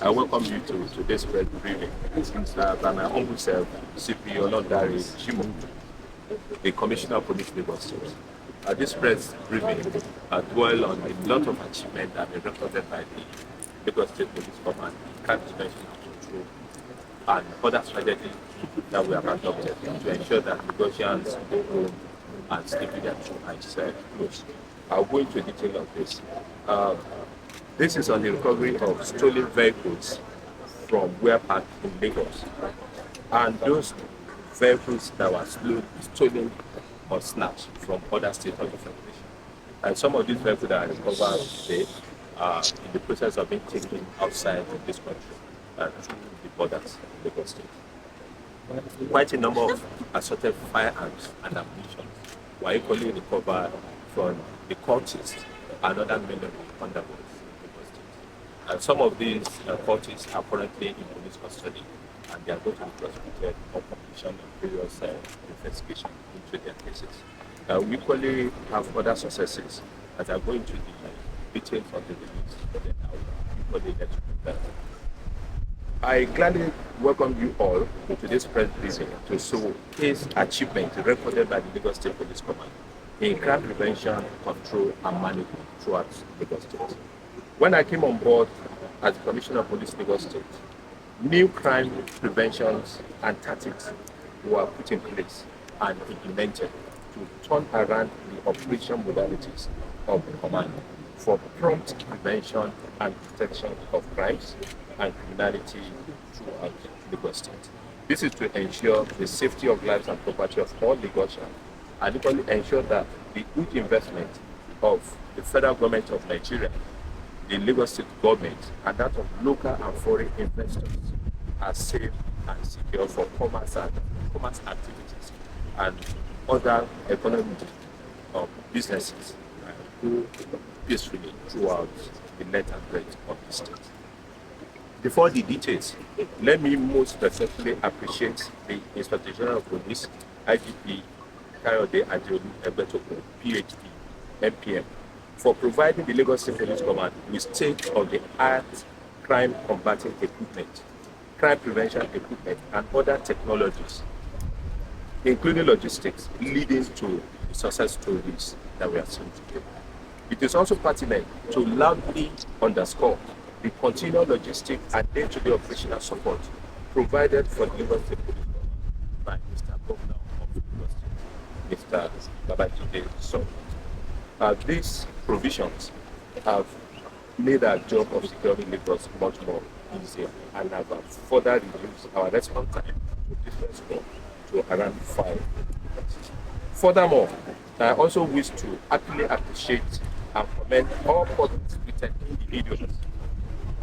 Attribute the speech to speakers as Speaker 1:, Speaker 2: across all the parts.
Speaker 1: I welcome you to today's press briefing by my humble self, CP Olodare Jimo, the Commissioner of Police Lagos State. This press briefing dwell on a lot of achievements that have been recorded by the Lagos State Police Command, crime prevention and control, and other strategies that we have adopted to ensure that Lagosians go home and sleep with their true eyes closed. I'll go into detail of this. This is on the recovery of stolen vehicles from where parked in Lagos. And those vehicles that were stolen or snatched from other states of the Federation. And some of these vehicles that are recovered today are in the process of being taken outside of this country through the borders of Lagos State. Quite a number of assorted firearms and ammunition were equally recovered from the Cultists and other military underworlds. And some of these cultists are currently in police custody, and they are going to be prosecuted on completion of various investigations into their cases. We equally have other successes that are going to the details of the release, but then I will equally let you know that. I gladly welcome you all to today's press briefing to showcase achievements recorded by the Lagos State Police Command in crime prevention, control, and management throughout Lagos State. When I came on board as the Commissioner of Police Lagos State, new crime preventions and tactics were put in place and implemented to turn around the operation modalities of the command for prompt prevention and protection of crimes and criminality throughout Lagos State. This is to ensure the safety of lives and property of all Lagosians, and equally ensure that the huge investment of the federal government of Nigeria, the Lagos State government, and that of local and foreign investors are safe and secure for commerce activities and other economic businesses go peacefully throughout the length and breadth of the state. Before the details, let me most specifically appreciate the Inspector General of Police, IGP Kayode Adeolu Egbetokun, PhD, MPM, for providing the Lagos State Police Command with state-of-the-art crime combating equipment, crime prevention equipment, and other technologies, including logistics, leading to the success stories that we are seeing today. It is also pertinent to loudly underscore the continual logistic and day-to-day operational support provided for the Lagos State Police Command by Mr. Governor of Lagos State, Mr. Babajide Sanwo. These provisions have made our job of securing Lagos much more easier and have further reduced our response time to different score to around 5 minutes. Furthermore, I also wish to happily appreciate and commend all public-spirited individuals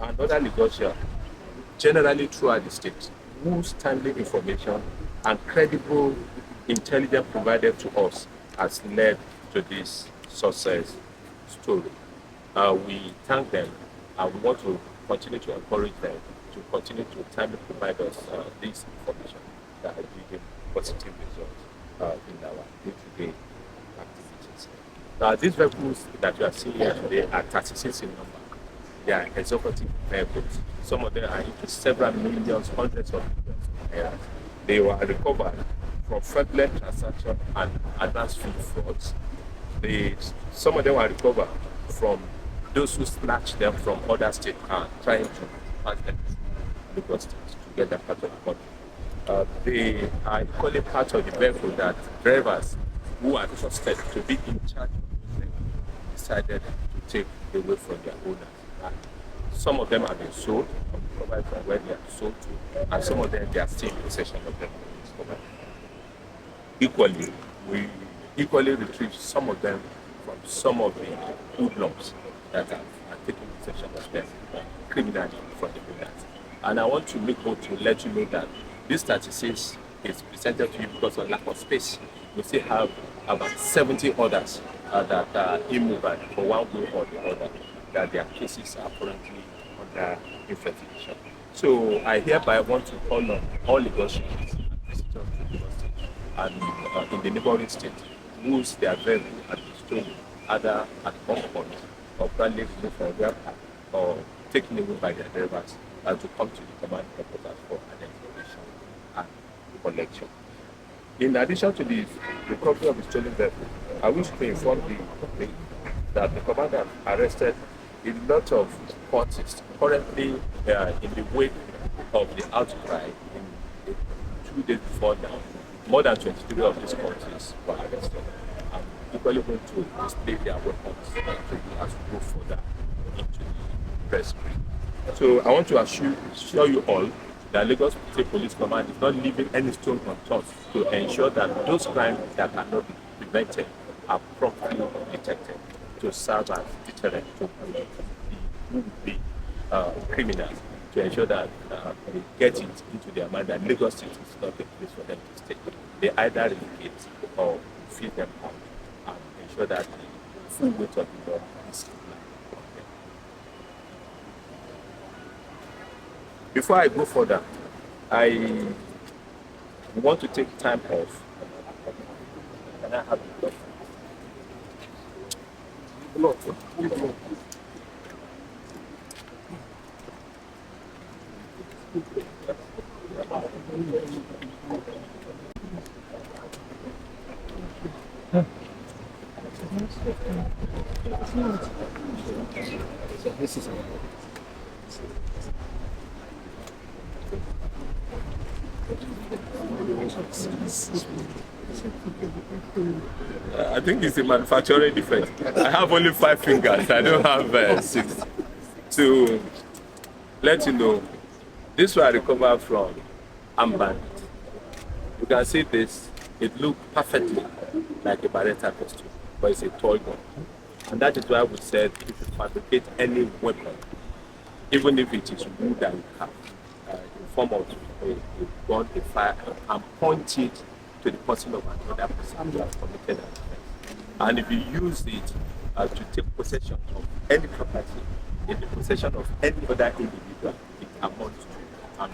Speaker 1: and other Lagosians generally throughout the state whose timely information and credible intelligence provided to us has led to this success story. We thank them, and we want to continue to encourage them to continue to timely provide us this information that has given positive results in our day-to-day activities. These vehicles that you are seeing here today are 36 in number. They are executive vehicles. Some of them are into several millions, hundreds of millions of naira. They were recovered from fraudulent transactions and advanced fee frauds. Some of them were recovered from those who snatched them from other states and trying to pass them through Lagos State to get them part of the country. They are equally part of the vehicle that drivers who are trusted to be in charge of them decided to take away from their owners. Some of them have been sold, recovered from where they are sold to, and some of them they are still in possession of them. Equally, we equally retrieved some of them from some of the hoodlums that are taking possession of them criminally from the owners. And I want to make note to let you know that this 36 is presented to you because of lack of space. We still have about 70 others that are immobile for one way or the other, that their cases are currently under investigation. So I hereby want to call on all Lagosians and visitors to Lagos State and in the neighboring state whose their vehicle has been stolen, either at one point or probably removed from where park or taken away by their drivers to come to the command headquarters for identification and collection. In addition to the recovery of the stolen vehicle, I wish to inform that the commander arrested a lot of cultists currently in the wake of the outcry in 2 days before now. More than 23 of these cultists were arrested and equally going to display their weapons as we go further into the press brief. So I want to assure you all that Lagos State Police Command is not leaving any stone unturned to ensure that those crimes that cannot be prevented are properly detected to serve as deterrent to the criminals, to ensure that they get it into their mind that Lagos State is not a place for them to stay. They either relocate or feed them out and ensure that the full weight of the law is applied. Before I go further, I want to take time off. Can I have the blood? This is I think it's a manufacturing defect. I have only 5 fingers. I don't have 6. To let you know, this was recovered from armband. You can see this. It looks perfectly like a Beretta pistol, but it's a toy gun. And that is why we said if you fabricate any weapon, even if it is wood and cap, in form of a gun, a fire, and point it to the person of another person who has committed an offense. And if you use it to take possession of any property in the possession of any other individual, it amounts to an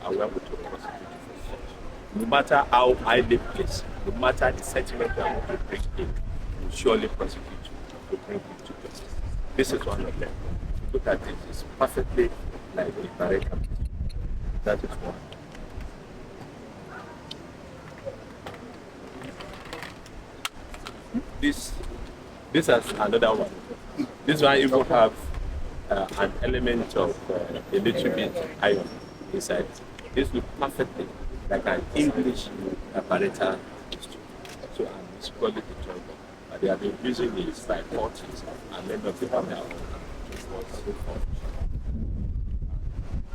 Speaker 1: and we are going to prosecute you for such. No matter how highly placed, no matter the sentiment you are going to bring in, we will surely prosecute you to bring you to justice. This is one of them. Look at it, it's perfectly like a Beretta. That is one. This is another one. This one even have an element of a little bit iron inside. This looks perfectly like an English Beretta pistol. So I'm calling it trouble. They have been using it by cultists and many of them now.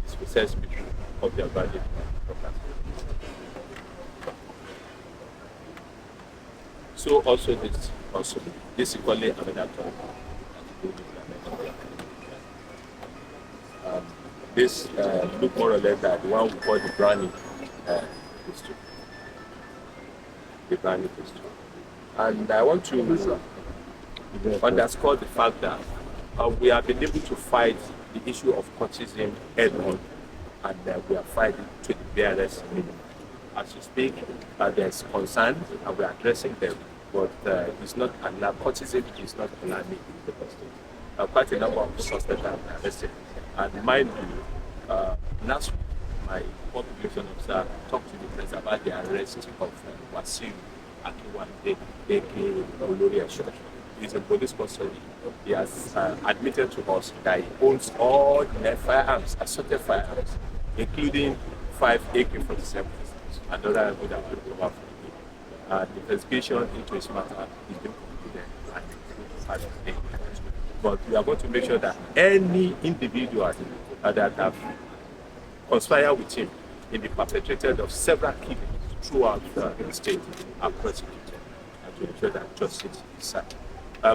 Speaker 1: It's possessed people of their value property. So also this equally another toy. This look more or less like the one we call the brownie pistol. The brownie pistol. And I want to underscore the fact that we have been able to fight the issue of cultism head on, and we are fighting to the barest minimum. As you speak, there's concern and we are addressing them, but it's not allowed. Cultism is not allowed in the state. Quite a number of suspects are arrested. And mind you, last week, my population officer talked to the press about the arrest of Wasiu Akiwande, aka Olori Church. He's a police custody. He has admitted to us that he owns all the firearms, assorted firearms, including 5 AK-47s and other that were recovered from him. The investigation into his matter is being concluded and part of the But we are going to make sure that any individual that have conspired with him in the perpetrated of several killings throughout the state are prosecuted and to ensure that justice is served.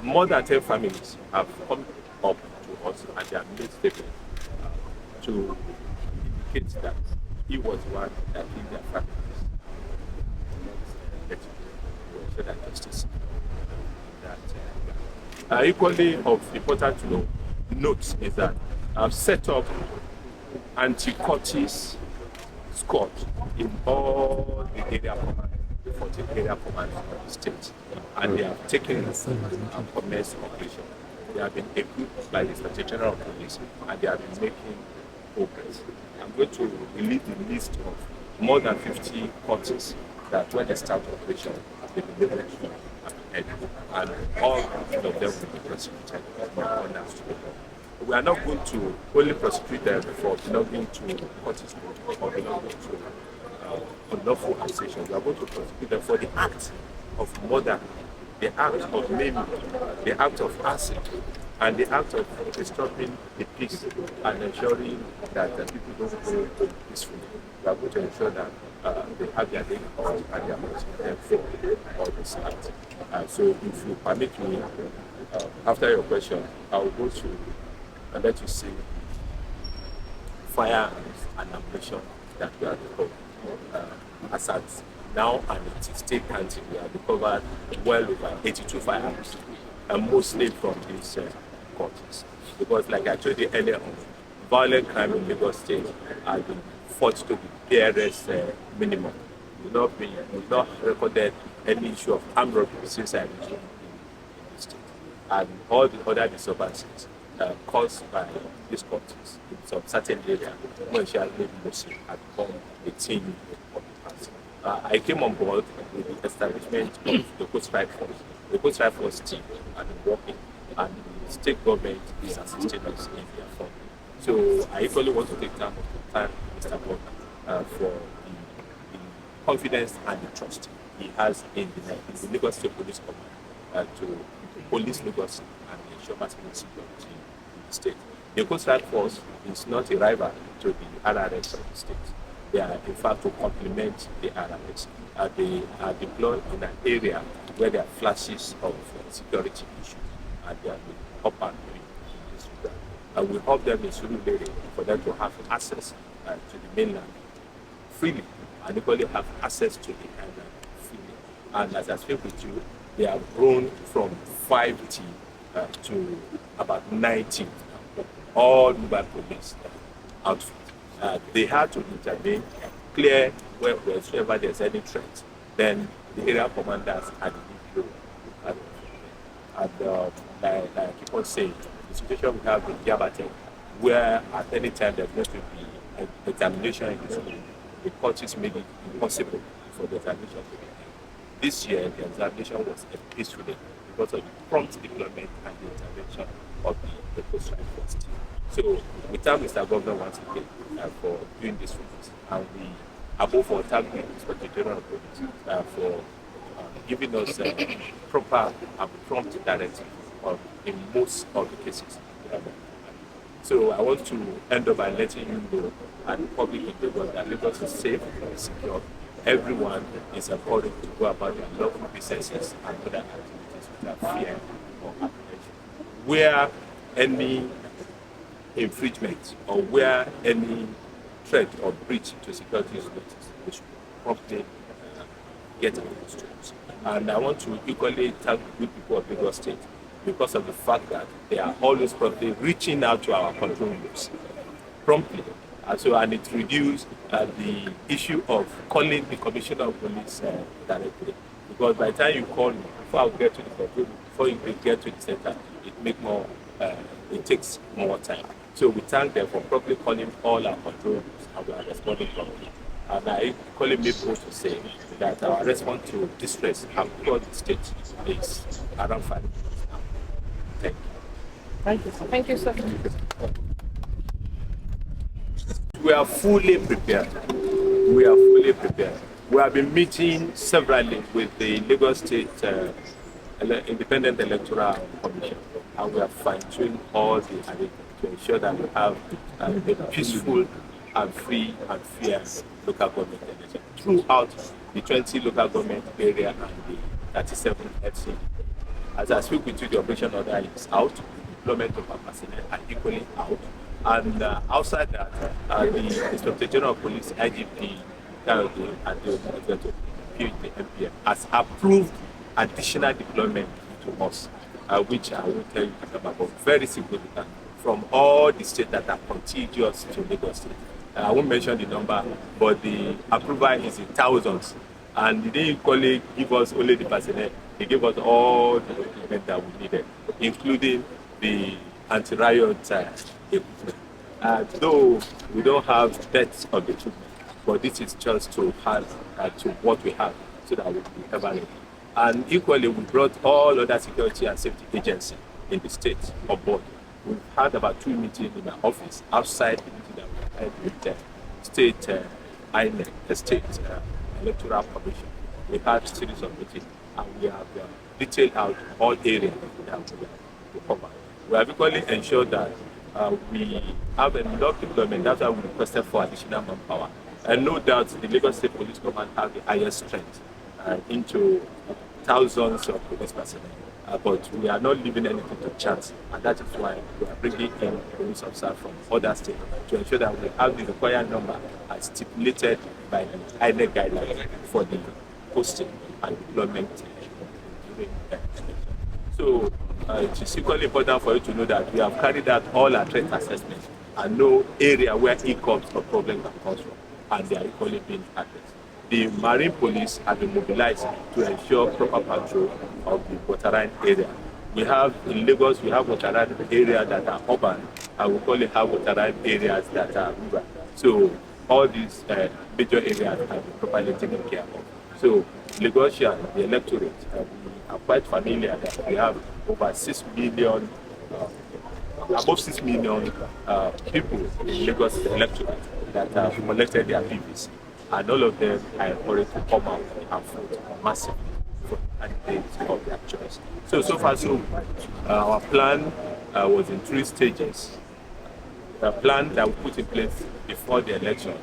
Speaker 1: More than 10 families have come up to us and they have made statements to indicate that he was one that killed their families. To ensure that justice that equally of important to note is that I've set up anti-cultist squad in all the area commands, the 14 area commands of the state, and they have taken and commenced operation. they have been equipped by the Inspector General of Police, and they have been making progress. I'm going to release the list of more than 50 cultists that when they start operation, they've been able to apprehend, and all of them will be prosecuted on that. We are not going to only prosecute them for belonging to cultist or belonging to unlawful association. We are going to prosecute them for the act of murder, the act of maiming, the act of arson, and the act of disturbing the peace and ensuring that people don't go peacefully. We are going to ensure that they have their day in court and they are prosecuted for all this act. So if you permit me, after your question, I will go to and let you see firearms and ammunition that we have recovered. As at now, and it is still counting, we have recovered well over 82 firearms, and mostly from these cultists. Because, like I told you earlier on, violent crime in Lagos State has been fought to the barest minimum. We've not recorded any issue of armed robbery since I was in the state, and all the other disturbances caused by these cultists in some certain areas, especially Muslim, have become a thing of the past. I came on board with the establishment of the Coast Strike Force. The Coast Strike Force team has been working, and the state government is assisting us in their funding. So I equally want to take time to thank Mr. Governor for the confidence and the trust he has in the Lagos State Police Command to police Lagos and ensure maximum security in the state. The Coast Strike Force is not a rival to the RRS of the state. They are, in fact, to complement the RRS. They are deployed in an area where there are flashes of security issues, and they have been up and doing in this regard. And we hope them in Surulere for them to have access to the mainland freely, and equally have access to the island freely. And as I speak with you, they have grown from 5T to about 90, all mobile police outfit. They had to intervene, clear wherever there's any threat. Then the area commanders and the DPO. Like I keep on saying, the situation we have in Yabate, where at any time there's going to be an examination in the school, the cultists made it impossible for the examination to be held. This year, the examination was peacefully because of the prompt deployment and the intervention of the Coast Strike Force team. So we thank Mr. Governor once again for doing this for us, and we above all thank the Inspector General of Police for giving us proper and prompt directive in most of the cases. So I want to end up by letting you know, and public in Lagos, that Lagos is safe and secure. Everyone is encouraged to go about their local businesses and other activities without fear or apprehension. Where any infringement or where any threat or breach to security is noticed, we should promptly get out of the streets. And I want to equally thank the good people of Lagos State because of the fact that they are always promptly reaching out to our control rooms promptly. And it reduced the issue of calling the Commissioner of Police directly. Because by the time you call me, before I get to the control room, before you get to the center, it takes more time. So we thank them for properly calling all our control rooms, and we are responding properly. And I equally make bold to say that our response to distress across the state is around 5 minutes now. Thank you.
Speaker 2: Thank you, sir. Thank you, sir.
Speaker 1: We are fully prepared. We are fully prepared. We have been meeting severally with the Lagos State Independent Electoral Commission, and we have fine-tuned all the arrangements to ensure that we have a peaceful and free and fair local government election throughout the 20 local government area and the 37 FC. As I speak with you, the operation order is out, the deployment of our personnel are equally out, and outside that, the Inspector General of Police, IGP, and the MPM has approved additional deployment to us, which I will tell you about, but very significant, from all the states that are contiguous to Lagos State. I won't mention the number, but the approval is in thousands. And they didn't give us only the personnel, they gave us all the equipment that we needed, including the anti-riot equipment. Though we don't have depth of the equipment, but this is just to add to what we have so that we will be ever ready. And equally, we brought all other security and safety agencies in the state on board. We've had about 2 meetings in my office outside the meeting that we had with the state INEC, the state electoral commission. We had a series of meetings and we have detailed out all areas that we have to cover. We have equally ensured that we have enough deployment. That's why we requested for additional manpower. And no doubt the Lagos State Police Command have the highest strength into thousands of police personnel. But we are not leaving anything to chance, and that is why we are bringing in police officers from other states to ensure that we have the required number as stipulated by the INEC guidelines for the posting and deployment during the election. So it is equally important for you to know that we have carried out all our threat assessments and know area where hiccups or problems can come from, and they are equally being addressed. The Marine Police have been mobilized to ensure proper patrol of the waterline area. We have in Lagos, we have waterline areas that are urban, and we only have waterline areas that are rural. So all these major areas have been properly taken care of. So Lagosian, the electorate, we are quite familiar that we have over 6 million, above 6 million people in Lagos electorate that have collected their PVC. And all of them are encouraged to come out and vote massively for candidates of their choice. So far, so our plan was in 3 stages. The plan that we put in place before the election,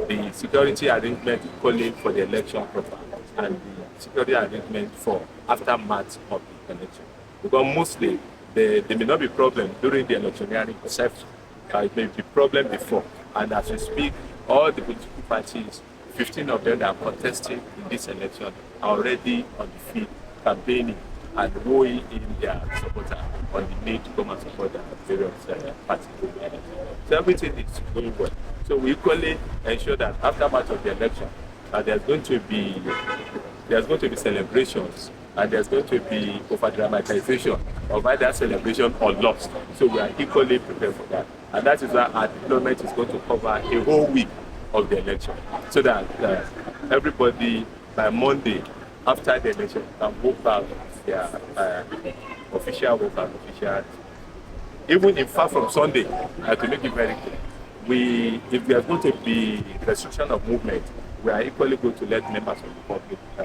Speaker 1: the security arrangement calling for the election proper, and the security arrangement for aftermath of the election. Because mostly, there may not be problem during the electioneering itself. It may be problem before. And as we speak, all the political parties, 15 of them that are contesting in this election, are already on the field campaigning and weighing in their supporter on the need to come and support the various parties in the election. So everything is going well. So we equally ensure that after much of the election, there's going to be celebrations, and there's going to be over-dramatization of either celebration or loss. So we are equally prepared for that. And that is why our deployment is going to cover a whole week of the election, so that everybody by Monday after the election can move back their official work and official. Even in fact from Sunday, to make it very clear, if there is going to be restriction of movement, we are equally going to let members of the public be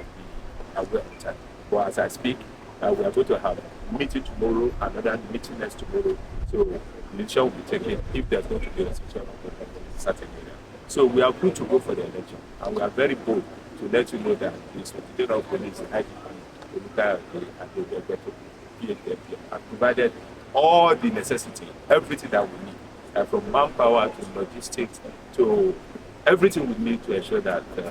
Speaker 1: aware of that. But as I speak, we are going to have a meeting tomorrow, another meeting next tomorrow. So the decision will be taken if there's going to be a restriction of movement in certain area. So we are good to go for the election, and we are very bold to let you know that the Secretary of Police, IGP, and the have provided all the necessity, everything that we need, from manpower to logistics to everything we need to ensure that we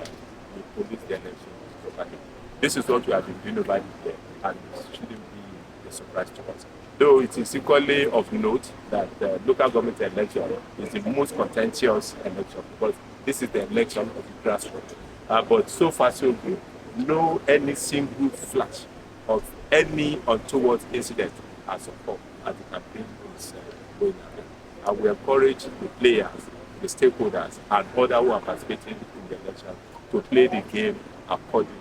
Speaker 1: police the election properly. This is what we have been doing over the year, and it shouldn't be a surprise to us. Though it is equally of note that the local government election is the most contentious election, because this is the election of the grassroots. But so far so good, no any single flash of any untoward incident has occurred as the campaign is going on. And we encourage the players, the stakeholders, and others who are participating in the election to play the game according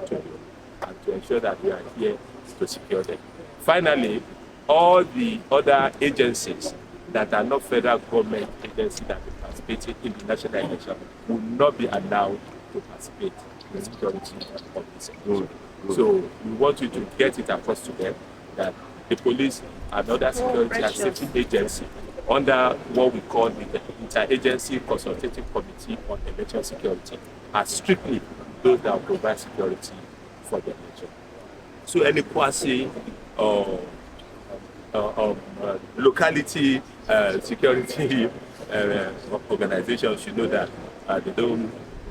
Speaker 1: to you, and to ensure that we are here to secure them. Finally, all the other agencies that are not federal government agencies that are participating in the national election will not be allowed to participate in the security of this election. So we want you to get it across to them that the police and other security and safety agency under what we call the Interagency Consultative Committee on Election Security are strictly those that will provide security for the election. So any quasi locality security organizations should know that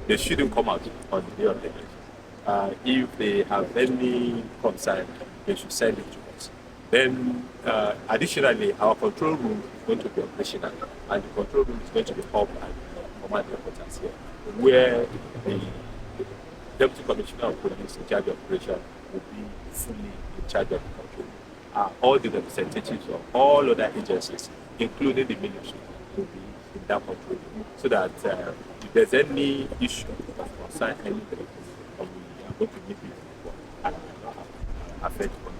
Speaker 1: they shouldn't come out on the day of the election. If they have any concern, they should send it to us. Then additionally, our control room is going to be operational, and the control room is going to be up at the command headquarters here, where the Deputy Commissioner of Police in charge of operation will be fully in charge of the control. are all the representatives of all other agencies, including the military, will be in that control, so that if there's any issue of concern anybody, we are going to meet people and affect them.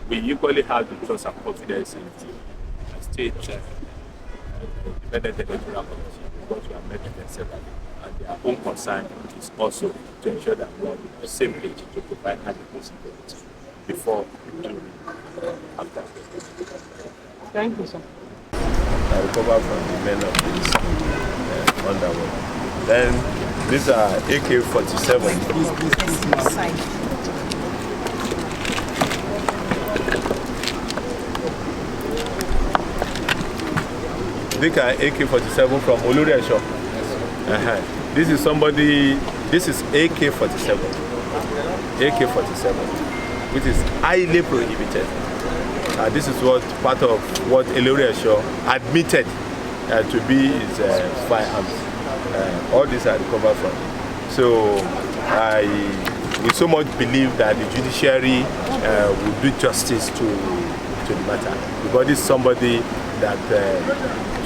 Speaker 1: We equally have the trust and confidence in the state independent electoral committee, because we have met with them separately, and their own concern is also to ensure that we are on the same page to provide adequate security before, during, after.
Speaker 2: Thank you, sir.
Speaker 3: I recover from the men of this underworld. Then these are AK-47.
Speaker 2: Please, side.
Speaker 3: These are AK-47 from Oluresho. This is somebody, this is AK-47. AK-47, which is highly prohibited. This is what part of what Oluresho admitted to be his firearms. All these are recovered from. So we so much believe that the judiciary will do justice to the matter, because this is somebody that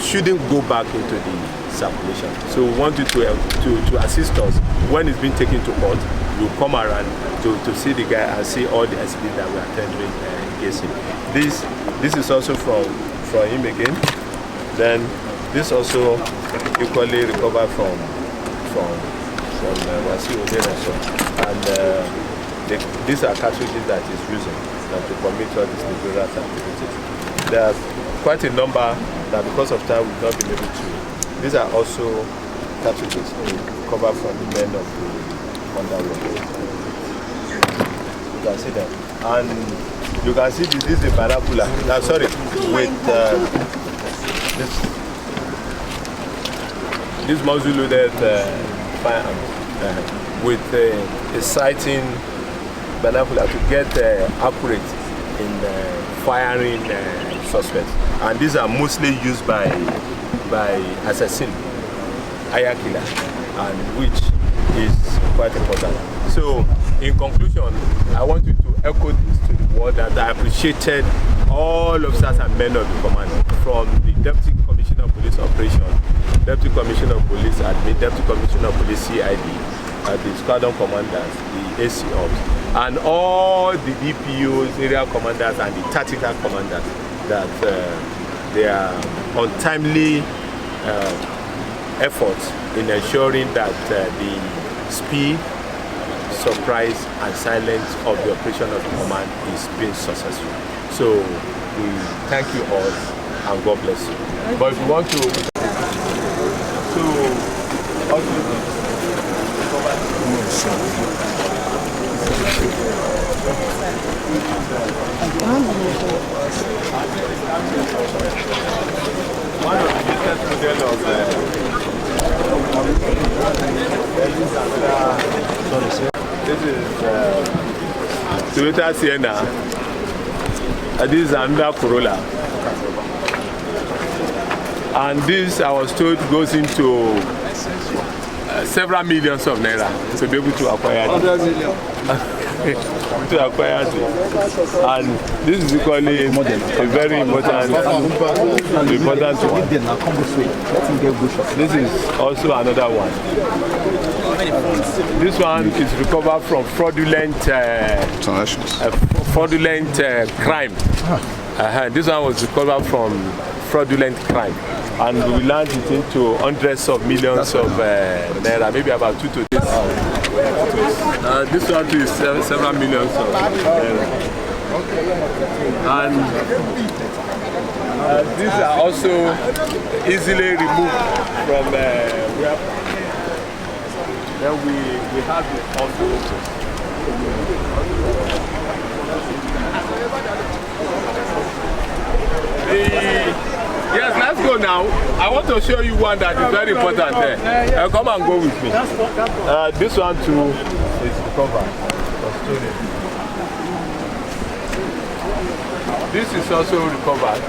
Speaker 3: shouldn't go back into the circulation. So we want you to assist us when it's been taken to court. You come around to see the guy and see all the SPs that we are tendering against him. This is also from him again. Then this also equally recovered from Wasi Odereso. And these are cartridges that he's using to commit all these nefarious activities. There are quite a number that, because of time, we've not been able to. These are also cartridges recovered from the men of the underworld. You can see them. And you can see this is a binocular. Sorry, with this muzzle-loaded firearm with a sighting binocular to get accurate in firing suspects. And these are mostly used by assassin, hire killer, and which is quite important. So, in conclusion, I want you to echo this to the world that I appreciated all officers and men of the command, from the Deputy Commissioner of Police Operations, Deputy Commissioner of Police Admin, Deputy Commissioner of Police CID, the squadron commanders, the AC ops, and all the DPOs, area commanders, and the tactical commanders, that their untimely efforts in ensuring that the speed, surprise, and silence of the operation of the command is being successful. So we thank you all, and God bless you. But if you want to one of the business model of this is Toyota Sienna, and this is another Corolla, and this, I was told, goes into several millions of naira to be able to acquire it. To acquire it. And this is equally a very important one. This is also another one. This one is recovered from fraudulent crime. This one was recovered from fraudulent crime, and we land it into hundreds of millions of naira, maybe about 2 to 3. This one is several millions of naira. And these are also easily removed from where. Then we have it also. Yes, let's go now. I want to show you one that is very important there. Come and go with me. This one too is recovered. This is also recovered.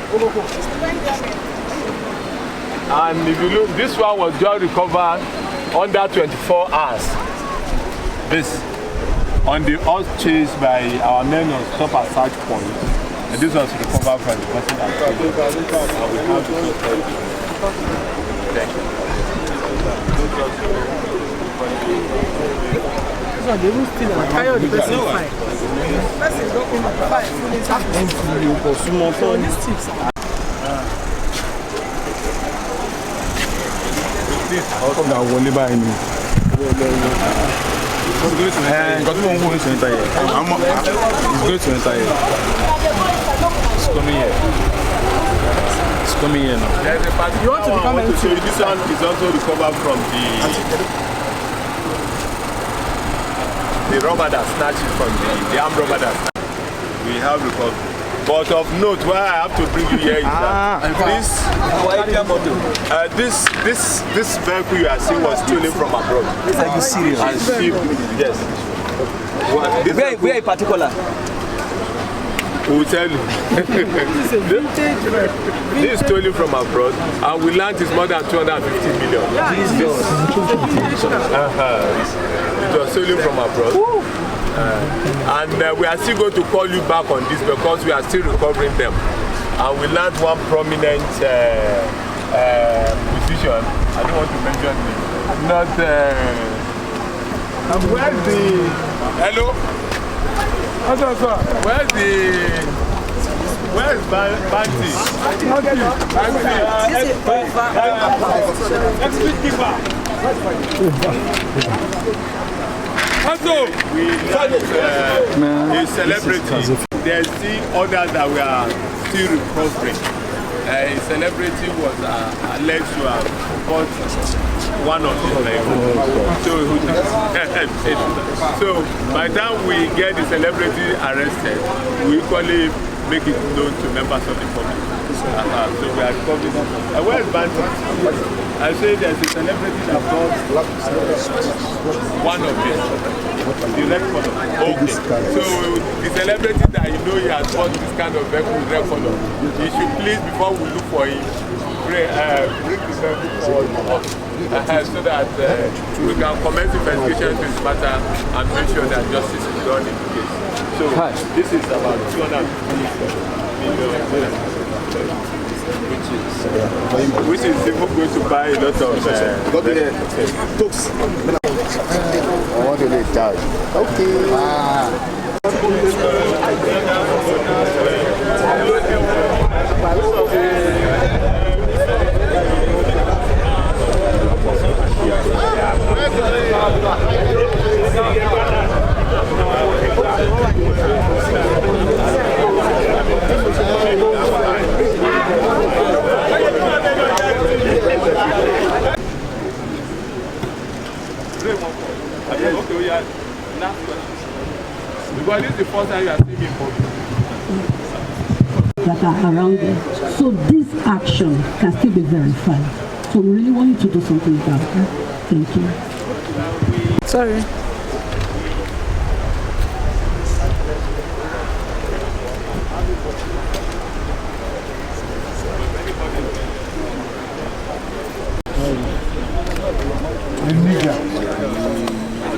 Speaker 3: And if you look, this one was just recovered under 24 hours. This on the horse chase by our men on stop at search point. And this was recovered from the person that killed him. And we have to thank you.
Speaker 2: So they will still carry the person fine. Person don't come at 5 full time. So these tips.
Speaker 4: How come that won't buy me? It's going to enter here. It's going to enter here. It's coming here. It's coming here now.
Speaker 3: There's a particular
Speaker 2: You want to become
Speaker 3: one to show you. This one is also recovered from the robber that snatched it from the armed robber that snatched it. We have recovered. But of note, why I have to bring you here is that this vehicle you are seeing was stolen from abroad.
Speaker 5: Are you serious?
Speaker 3: And shipped, yes.
Speaker 5: Where in particular?
Speaker 3: We will tell you. This is stolen from abroad, and we learned it's more than 250 million. It was stolen from abroad. And we are still going to call you back on this because we are still recovering them. And we learned one prominent musician. I don't want to mention him. Not. Where's the? Hello. Where's Banti? Also, we a celebrity. There's still others that we are still recovering. A celebrity was alleged to have bought one of his legs. So by the time we get the celebrity arrested, we equally make it known to members of the public. So we are recovering. Where's Banti? I say there's a celebrity that bought one of them. The red color. Okay. So the celebrity that you know he has bought this kind of vehicle with red color, he should please, before we look for him, bring the vehicle forward to us. So that we can commence investigation to this matter and make sure that justice is done in the case. So this is about 250 million. Which is even going to buy a lot of books.
Speaker 4: I want to let it die. Okay.
Speaker 3: Because this is the first time you are seeing me
Speaker 6: that are around there. So this action can still be verified. So we really want you to do something about it. Thank you.
Speaker 2: Sorry.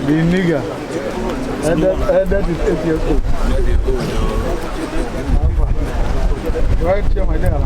Speaker 4: The nigger. And that is 8 years old. Right here, my dear.